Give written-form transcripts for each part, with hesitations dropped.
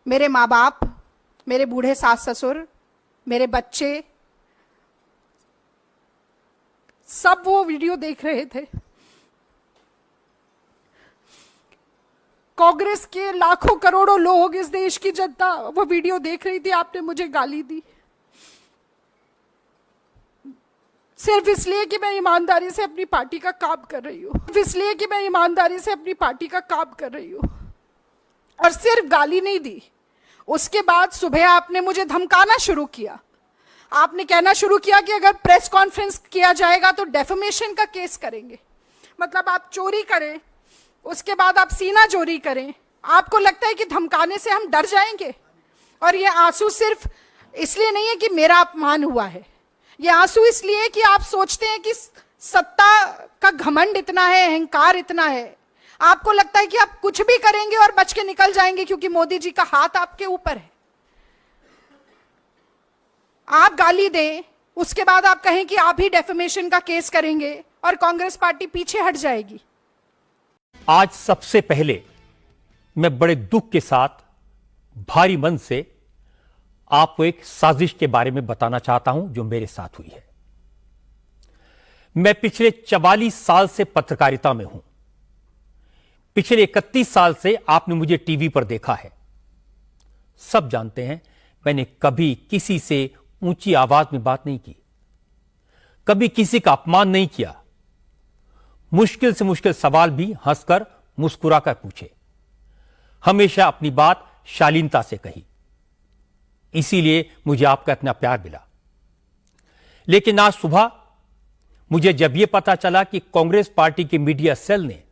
मेरे माँ बाप, मेरे बूढ़े सास ससुर, मेरे बच्चे, सब वो वीडियो देख रहे थे। कांग्रेस के लाखों करोड़ों लोग, इस देश की जनता वो वीडियो देख रही थी। आपने मुझे गाली दी सिर्फ इसलिए कि मैं ईमानदारी से अपनी पार्टी का काम कर रही हूं, सिर्फ इसलिए कि मैं ईमानदारी से अपनी पार्टी का काम कर रही हूं। और सिर्फ गाली नहीं दी, उसके बाद सुबह आपने मुझे धमकाना शुरू किया। आपने कहना शुरू किया कि अगर प्रेस कॉन्फ्रेंस किया जाएगा तो डेफेमेशन का केस करेंगे। मतलब आप चोरी करें, उसके बाद आप सीना चोरी करें। आपको लगता है कि धमकाने से हम डर जाएंगे? और ये आंसू सिर्फ इसलिए नहीं है कि मेरा अपमान हुआ है, ये आंसू इसलिए कि आप सोचते हैं कि सत्ता का घमंड इतना है, अहंकार इतना है, आपको लगता है कि आप कुछ भी करेंगे और बच के निकल जाएंगे क्योंकि मोदी जी का हाथ आपके ऊपर है। आप गाली दें, उसके बाद आप कहें कि आप ही डेफेमेशन का केस करेंगे और कांग्रेस पार्टी पीछे हट जाएगी। आज सबसे पहले मैं बड़े दुख के साथ भारी मन से आपको एक साजिश के बारे में बताना चाहता हूं जो मेरे साथ हुई है। मैं पिछले 44 साल से पत्रकारिता में हूं। पिछले 31 साल से आपने मुझे टीवी पर देखा है। सब जानते हैं मैंने कभी किसी से ऊंची आवाज में बात नहीं की, कभी किसी का अपमान नहीं किया। मुश्किल से मुश्किल सवाल भी हंसकर मुस्कुराकर पूछे। हमेशा अपनी बात शालीनता से कही, इसीलिए मुझे आपका इतना प्यार मिला। लेकिन आज सुबह मुझे जब यह पता चला कि कांग्रेस पार्टी के मीडिया सेल ने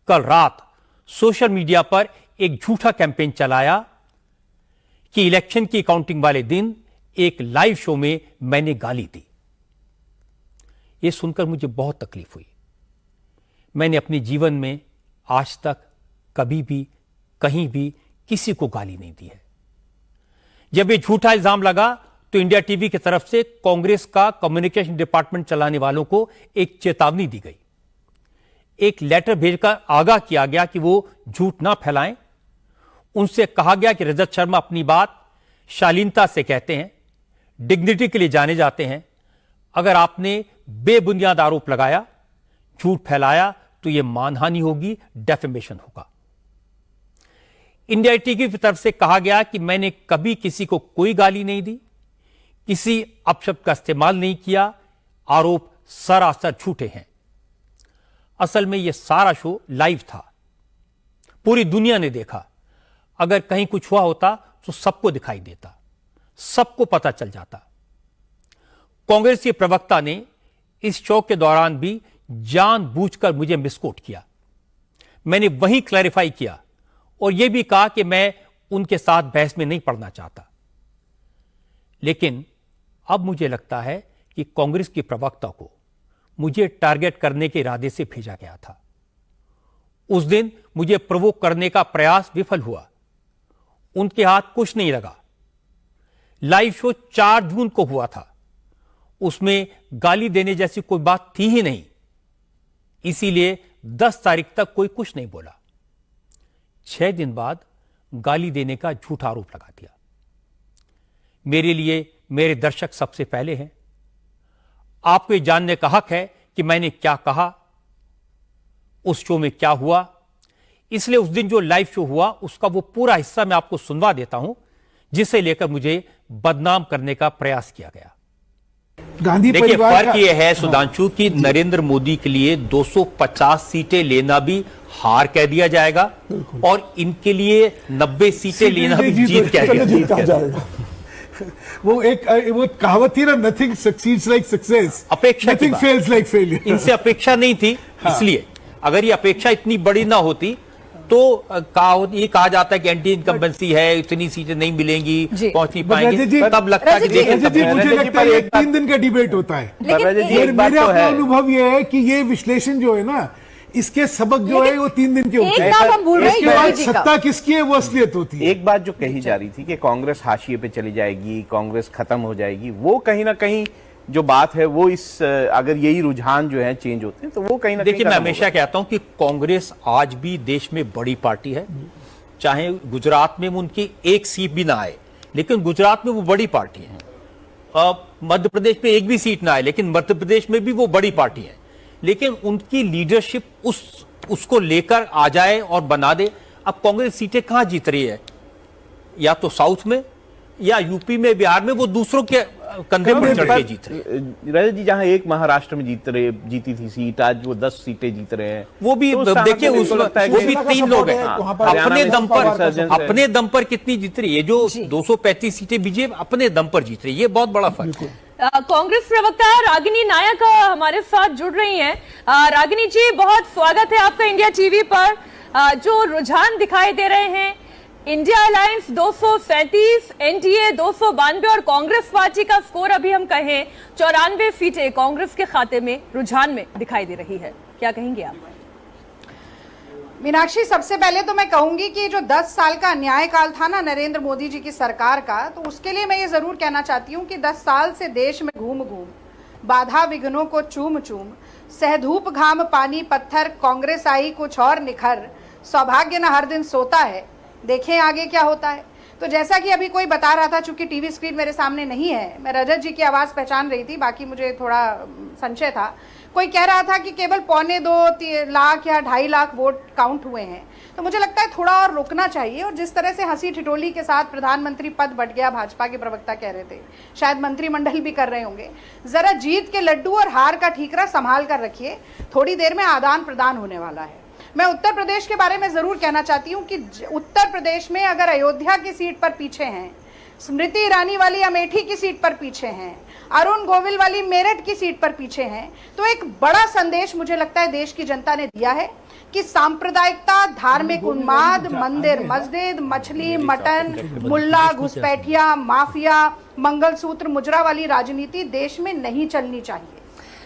कल रात सोशल मीडिया पर एक झूठा कैंपेन चलाया कि इलेक्शन की काउंटिंग वाले दिन एक लाइव शो में मैंने गाली दी, यह सुनकर मुझे बहुत तकलीफ हुई। मैंने अपने जीवन में आज तक कभी भी कहीं भी किसी को गाली नहीं दी है। जब ये झूठा इल्जाम लगा तो इंडिया टीवी की तरफ से कांग्रेस का कम्युनिकेशन डिपार्टमेंट चलाने वालों को एक चेतावनी दी गई, एक लेटर भेजकर आगाह किया गया कि वो झूठ ना फैलाएं। उनसे कहा गया कि रजत शर्मा अपनी बात शालीनता से कहते हैं, डिग्निटी के लिए जाने जाते हैं। अगर आपने बेबुनियाद आरोप लगाया, झूठ फैलाया तो यह मानहानि होगी, डेफेमेशन होगा। इंडिया टीवी की तरफ से कहा गया कि मैंने कभी किसी को कोई गाली नहीं दी, किसी अपशब्द का इस्तेमाल नहीं किया, आरोप सरासर झूठे हैं। असल में यह सारा शो लाइव था, पूरी दुनिया ने देखा। अगर कहीं कुछ हुआ होता तो सबको दिखाई देता, सबको पता चल जाता। कांग्रेस के प्रवक्ता ने इस शो के दौरान भी जानबूझकर मुझे मिसकोट किया। मैंने वहीं क्लैरिफाई किया और यह भी कहा कि मैं उनके साथ बहस में नहीं पड़ना चाहता। लेकिन अब मुझे लगता है कि कांग्रेस के प्रवक्ता को मुझे टारगेट करने के इरादे से भेजा गया था। उस दिन मुझे प्रोवोक करने का प्रयास विफल हुआ, उनके हाथ कुछ नहीं लगा। लाइव शो 4 जून को हुआ था, उसमें गाली देने जैसी कोई बात थी ही नहीं, इसीलिए 10 तारीख तक कोई कुछ नहीं बोला। 6 दिन बाद गाली देने का झूठा आरोप लगा दिया। मेरे लिए मेरे दर्शक सबसे पहले हैं। आपको ये जानने का हक है कि मैंने क्या कहा, उस शो में क्या हुआ। इसलिए उस दिन जो लाइव शो हुआ उसका वो पूरा हिस्सा मैं आपको सुनवा देता हूं, जिसे लेकर मुझे बदनाम करने का प्रयास किया गया। गांधी देखिए, फर्क यह है सुधांशु कि नरेंद्र मोदी के लिए 250 सीटें लेना भी हार कह दिया जाएगा और इनके लिए 90 सीटें लेना भी जीत कह जाएगा। वो कहावत थी ना, नथिंग सक्सीड्स लाइक सक्सेस, अपेक्षा, नथिंग फेल्स लाइक फेलियर। इनसे अपेक्षा नहीं थी। हाँ। इसलिए अगर ये अपेक्षा इतनी बड़ी ना होती तो ये कहा जाता है कि एंटी इनकम्बेंसी है, इतनी सीटें नहीं मिलेंगी, पहुंच नहीं पाएंगे, तब लगता है कि मुझे लगता है 3 दिन का डिबेट होता है। मेरा अपना अनुभव यह है कि ये विश्लेषण जो है ना, इसके सबक जो है वो 3 दिन के होते हैं। इसके बाद सत्ता किसकी है वो असलियत होती है। एक बात जो कही जा रही थी कि कांग्रेस हाशिए पे चली जाएगी, कांग्रेस खत्म हो जाएगी, वो कहीं ना कहीं जो बात है वो इस अगर यही रुझान जो है चेंज होते हैं तो वो कहीं ना कहीं। देखिए, मैं हमेशा कहता हूं कि कांग्रेस आज भी देश में बड़ी पार्टी है, चाहे गुजरात में उनकी एक सीट भी ना आए, लेकिन गुजरात में वो बड़ी पार्टी है। मध्य प्रदेश में एक भी सीट ना आए, लेकिन मध्य प्रदेश में भी वो बड़ी पार्टी है। लेकिन उनकी लीडरशिप उसको लेकर आ जाए और बना दे। अब कांग्रेस सीटें कहां जीत रही है? या तो साउथ में, या यूपी में, बिहार में, वो दूसरों के कंधे पर चढ़ के जीत रहे हैं। रजत जी, जहां एक महाराष्ट्र में जीती थी सीट, आज वो 10 सीटें जीत रहे हैं। वो भी तो देखिए, उस वक्त वो भी 3 लोग हैं। अपने दम पर कितनी जीत रही है? जो 235 सीटें बीजेपी अपने दम पर जीत रही है, ये बहुत बड़ा फर्क है। कांग्रेस प्रवक्ता रागिनी नायक हमारे साथ जुड़ रही हैं। रागिनी जी, बहुत स्वागत है आपका इंडिया टीवी पर। जो रुझान दिखाई दे रहे हैं, इंडिया अलायंस 237, एनडीए 292 और कांग्रेस पार्टी का स्कोर अभी हम कहें 94 सीटें कांग्रेस के खाते में रुझान में दिखाई दे रही है। क्या कहेंगे आप? मीनाक्षी, सबसे पहले तो मैं कहूंगी कि जो 10 साल का न्यायकाल था ना नरेंद्र मोदी जी की सरकार का, तो उसके लिए मैं ये जरूर कहना चाहती हूँ कि 10 साल से देश में घूम घूम, बाधा विघ्नों को चूम चूम, सहधूप घाम पानी पत्थर, कांग्रेस आई कुछ और निखर, सौभाग्य न हर दिन सोता है, देखें आगे क्या होता है। तो जैसा कि अभी कोई बता रहा था, चूंकि टीवी स्क्रीन मेरे सामने नहीं है, मैं रजत जी की आवाज पहचान रही थी, बाकी मुझे थोड़ा संशय था। कोई कह रहा था कि केवल 1.25 लाख या 2.5 लाख वोट काउंट हुए हैं। तो मुझे लगता है थोड़ा और रुकना चाहिए। और जिस तरह से हंसी ठिठोली के साथ प्रधानमंत्री पद बट गया, भाजपा के प्रवक्ता कह रहे थे, शायद मंत्रिमंडल भी कर रहे होंगे, जरा जीत के लड्डू और हार का ठीकरा संभाल कर रखिए, थोड़ी देर में आदान प्रदान होने वाला है। मैं उत्तर प्रदेश के बारे में जरूर कहना चाहती हूं कि उत्तर प्रदेश में अगर अयोध्या की सीट पर पीछे हैं, स्मृति ईरानी वाली अमेठी की सीट पर पीछे हैं, अरुण गोविल वाली मेरठ की सीट पर पीछे हैं, तो एक बड़ा संदेश मुझे लगता है देश की जनता ने दिया है कि सांप्रदायिकता, धार्मिक उन्माद, मंदिर मस्जिद, मछली मटन, मुल्ला घुसपैठिया, माफिया, मंगलसूत्र मुजरा वाली राजनीति देश में नहीं चलनी चाहिए।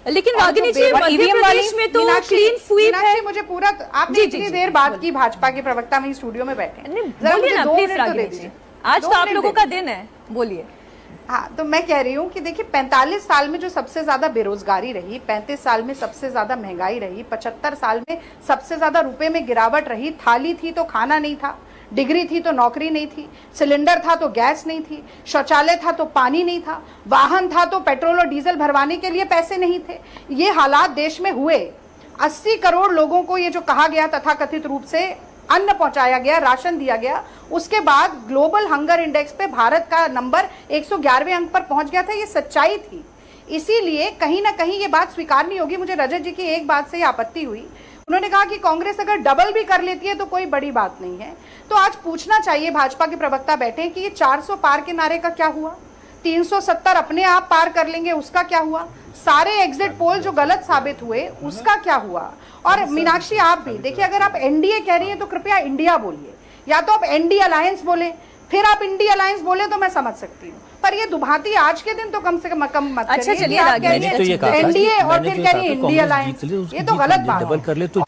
लेकिन रागिनी जी, मध्य प्रदेश में तो क्लीन स्वीप है। मुझे पूरा, आपने इतनी देर बात की, भाजपा के प्रवक्ता में स्टूडियो में बैठे, बोलिए ना प्लीज रागिनी जी, आज तो आप लोगों का दिन है, बोलिए। हाँ, तो मैं कह रही हूँ कि देखिए, 45 साल में जो सबसे ज्यादा बेरोजगारी रही, 35 साल में सबसे ज्यादा महंगाई रही, 75 साल में सबसे ज्यादा रुपए में गिरावट रही, थाली थी तो खाना नहीं था, डिग्री थी तो नौकरी नहीं थी, सिलेंडर था तो गैस नहीं थी, शौचालय था तो पानी नहीं था, वाहन था तो पेट्रोल और डीजल भरवाने के लिए पैसे नहीं थे। ये हालात देश में हुए। 80 करोड़ लोगों को ये जो कहा गया तथाकथित रूप से अन्न पहुंचाया गया, राशन दिया गया, उसके बाद ग्लोबल हंगर इंडेक्स पे भारत का नंबर 111वें अंक पर पहुंच गया था। ये सच्चाई थी। इसीलिए कहीं ना कहीं ये बात स्वीकार नहीं होगी। मुझे रजत जी की एक बात से आपत्ति हुई, उन्होंने कहा कि कांग्रेस अगर डबल भी कर लेती है तो कोई बड़ी बात नहीं है। तो आज पूछना चाहिए, भाजपा के प्रवक्ता बैठे, कि ये 400 पार के नारे का क्या हुआ? 370 अपने आप पार कर लेंगे, उसका क्या हुआ? सारे एग्जिट पोल जो गलत साबित हुए, उसका क्या हुआ? और मीनाक्षी, आप भी देखिए, अगर आप एनडीए कह रही हैं तो कृपया इंडिया बोलिए, या तो आप एनडी अलायंस बोले, फिर आप इंडिया अलायंस बोले तो मैं समझ सकती हूँ, पर ये दुभाती आज के दिन तो कम से कम मत करिए। अच्छा, चलिए, एनडीए और फिर कह रही है इंडिया अलायंस, ये तो गलत बात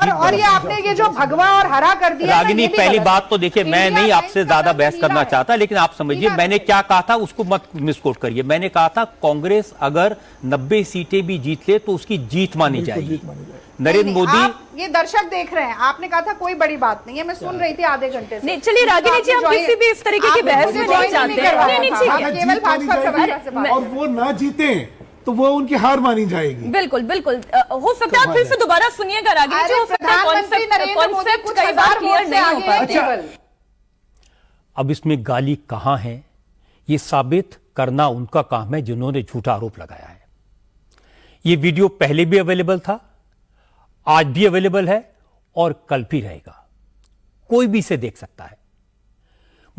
है। और ये आपने ये जो भगवा और हरा कर दिया। रागिनी, पहली बात तो देखिए, मैं नहीं आपसे ज्यादा बहस करना चाहता, लेकिन आप समझिए मैंने क्या कहा था, उसको मत मिसकोट करिए। मैंने कहा था कांग्रेस अगर 90 सीटें भी जीत ले तो उसकी जीत मानी जाएगी। नरेंद्र मोदी, ये दर्शक देख रहे हैं, आपने कहा था कोई बड़ी बात नहीं है, मैं सुन रही थी आधे घंटे से। नहीं, चलिए रागिनी जी, हम किसी भी इस तरीके की बहस में नहीं चाहते। और वो ना जीते तो वो उनकी हार मानी जाएगी। बिल्कुल बिल्कुल, हो सकता है आप फिर से दोबारा सुनिएगा रागिनी जी, हो सकता है कॉन्सेप्ट कई बार क्लियर नहीं हो पाया। अब इसमें गाली कहां है, ये साबित करना उनका काम है जिन्होंने झूठा आरोप लगाया है। ये वीडियो पहले भी अवेलेबल था, आज भी अवेलेबल है और कल भी रहेगा। कोई भी इसे देख सकता है।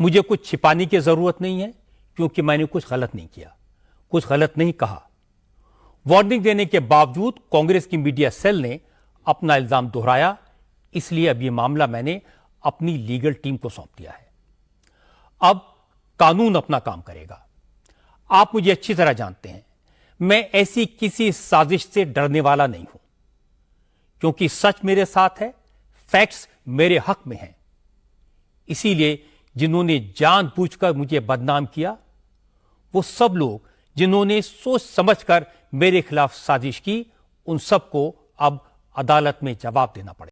मुझे कुछ छिपाने की जरूरत नहीं है, क्योंकि मैंने कुछ गलत नहीं किया, कुछ गलत नहीं कहा। वार्निंग देने के बावजूद कांग्रेस की मीडिया सेल ने अपना इल्जाम दोहराया, इसलिए अब यह मामला मैंने अपनी लीगल टीम को सौंप दिया है। अब कानून अपना काम करेगा। आप मुझे अच्छी तरह जानते हैं, मैं ऐसी किसी साजिश से डरने वाला नहीं हूं, क्योंकि सच मेरे साथ है, फैक्ट्स मेरे हक में हैं। इसीलिए जिन्होंने जानबूझकर मुझे बदनाम किया, वो सब लोग जिन्होंने सोच समझकर मेरे खिलाफ साजिश की, उन सबको अब अदालत में जवाब देना पड़ेगा।